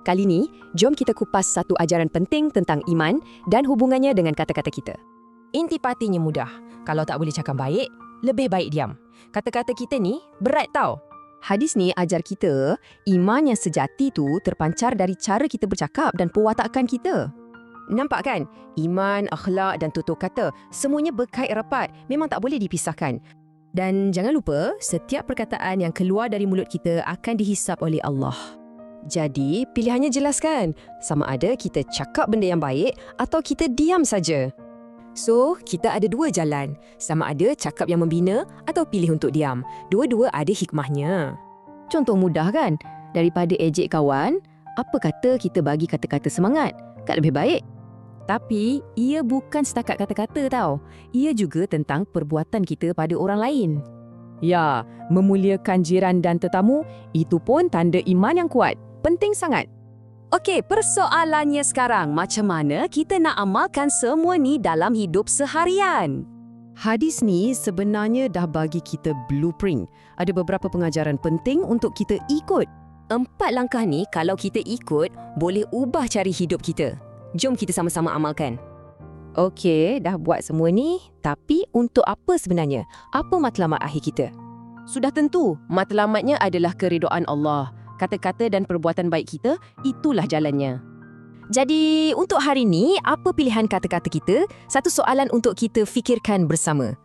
Kali ni, jom kita kupas satu ajaran penting tentang iman dan hubungannya dengan kata-kata kita. Intipatinya mudah. Kalau tak boleh cakap baik, lebih baik diam. Kata-kata kita ni berat tau. Hadis ni ajar kita, iman yang sejati tu terpancar dari cara kita bercakap dan perwatakan kita. Nampak kan? Iman, akhlak dan tutur kata, semuanya berkait rapat, memang tak boleh dipisahkan. Dan jangan lupa, setiap perkataan yang keluar dari mulut kita akan dihisap oleh Allah. Jadi, pilihannya jelas kan? Sama ada kita cakap benda yang baik atau kita diam saja. So, kita ada dua jalan. Sama ada cakap yang membina atau pilih untuk diam. Dua-dua ada hikmahnya. Contoh mudah kan? Daripada ejek kawan, apa kata kita bagi kata-kata semangat? Kan lebih baik? Tapi, ia bukan setakat kata-kata tau. Ia juga tentang perbuatan kita pada orang lain. Ya, memuliakan jiran dan tetamu, itu pun tanda iman yang kuat. Penting sangat. Okey, persoalannya sekarang, macam mana kita nak amalkan semua ni dalam hidup seharian? Hadis ni sebenarnya dah bagi kita blueprint. Ada beberapa pengajaran penting untuk kita ikut. 4 langkah ni kalau kita ikut, boleh ubah cara hidup kita. Jom kita sama-sama amalkan. Okey, dah buat semua ni, tapi untuk apa sebenarnya? Apa matlamat akhir kita? Sudah tentu, matlamatnya adalah keridaan Allah. Kata-kata dan perbuatan baik kita, itulah jalannya. Jadi, untuk hari ni, apa pilihan kata-kata kita? Satu soalan untuk kita fikirkan bersama.